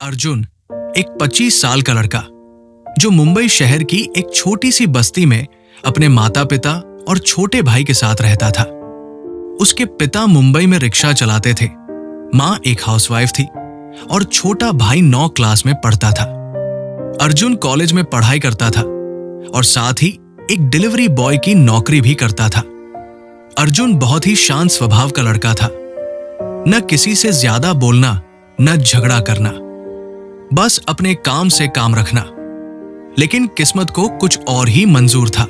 अर्जुन एक 25 साल का लड़का जो मुंबई शहर की एक छोटी सी बस्ती में अपने माता पिता और छोटे भाई के साथ रहता था। उसके पिता मुंबई में रिक्शा चलाते थे, माँ एक हाउसवाइफ थी और छोटा भाई 9 क्लास में पढ़ता था। अर्जुन कॉलेज में पढ़ाई करता था और साथ ही एक डिलीवरी बॉय की नौकरी भी करता था। अर्जुन बहुत ही शांत स्वभाव का लड़का था, न किसी से ज्यादा बोलना न झगड़ा करना, बस अपने काम से काम रखना। लेकिन किस्मत को कुछ और ही मंजूर था।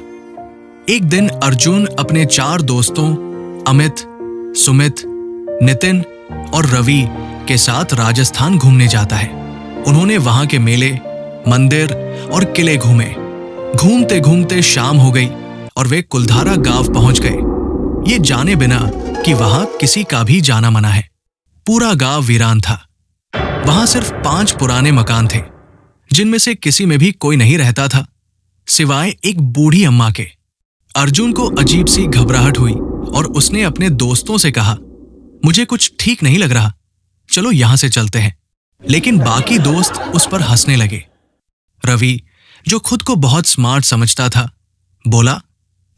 एक दिन अर्जुन अपने 4 दोस्तों अमित, सुमित, नितिन और रवि के साथ राजस्थान घूमने जाता है। उन्होंने वहां के मेले, मंदिर और किले घूमे। घूमते घूमते शाम हो गई और वे कुलधारा गांव पहुंच गए, ये जाने बिना कि वहां किसी का भी जाना मना है। पूरा गांव वीरान था। वहां सिर्फ 5 पुराने मकान थे, जिनमें से किसी में भी कोई नहीं रहता था सिवाय एक बूढ़ी अम्मा के। अर्जुन को अजीब सी घबराहट हुई और उसने अपने दोस्तों से कहा, मुझे कुछ ठीक नहीं लग रहा, चलो यहां से चलते हैं। लेकिन बाकी दोस्त उस पर हंसने लगे। रवि, जो खुद को बहुत स्मार्ट समझता था, बोला,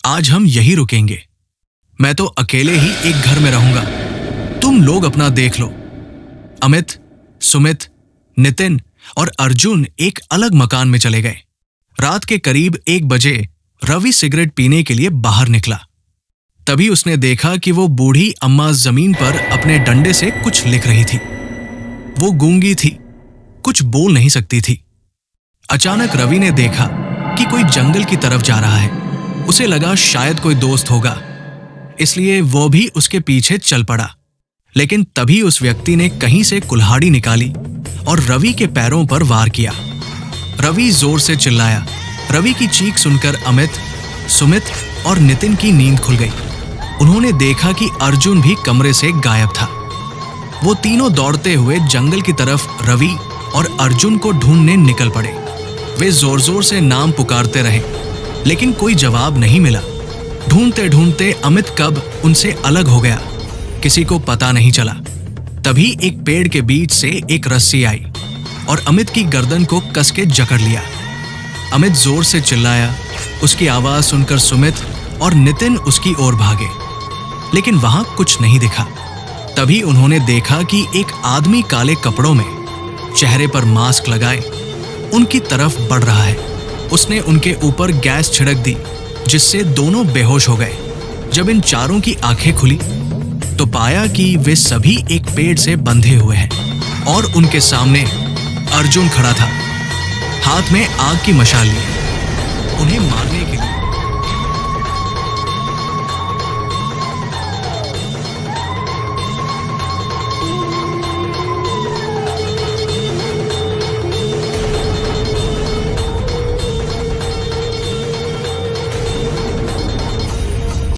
आज हम यही रुकेंगे। मैं तो अकेले ही एक घर में रहूंगा, तुम लोग अपना देख लो। अमित, सुमित, नितिन और अर्जुन एक अलग मकान में चले गए। रात के करीब 1 बजे रवि सिगरेट पीने के लिए बाहर निकला। तभी उसने देखा कि वो बूढ़ी अम्मा जमीन पर अपने डंडे से कुछ लिख रही थी। वो गूंगी थी, कुछ बोल नहीं सकती थी। अचानक रवि ने देखा कि कोई जंगल की तरफ जा रहा है। उसे लगा शायद कोई दोस्त होगा, इसलिए वो भी उसके पीछे चल पड़ा। लेकिन तभी उस व्यक्ति ने कहीं से कुल्हाड़ी निकाली और रवि के पैरों पर वार किया। रवि जोर से चिल्लाया। रवि की चीख सुनकर अमित, सुमित और नितिन की नींद खुल गई। उन्होंने देखा कि अर्जुन भी कमरे से गायब था। वो तीनों दौड़ते हुए जंगल की तरफ रवि और अर्जुन को ढूंढने निकल पड़े। वे जोर जोर से नाम पुकारते रहे, लेकिन कोई जवाब नहीं मिला। ढूंढते ढूंढते अमित कब उनसे अलग हो गया, किसी को पता नहीं चला। तभी एक पेड़ के बीच से एक रस्सी आई और अमित की गर्दन को कस के जकड़ लिया। अमित जोर से चिल्लाया। उसकी आवाज सुनकर सुमित और नितिन उसकी ओर भागे, लेकिन वहां कुछ नहीं दिखा। तभी उन्होंने देखा कि एक आदमी काले कपड़ों में, चेहरे पर मास्क लगाए, उनकी तरफ बढ़ रहा है। उसने उनके ऊपर गैस छिड़क दी, जिससे दोनों बेहोश हो गए। जब इन चारों की आंखें खुली तो पाया कि वे सभी एक पेड़ से बंधे हुए हैं और उनके सामने अर्जुन खड़ा था, हाथ में आग की मशाल लिए। उन्हें मारने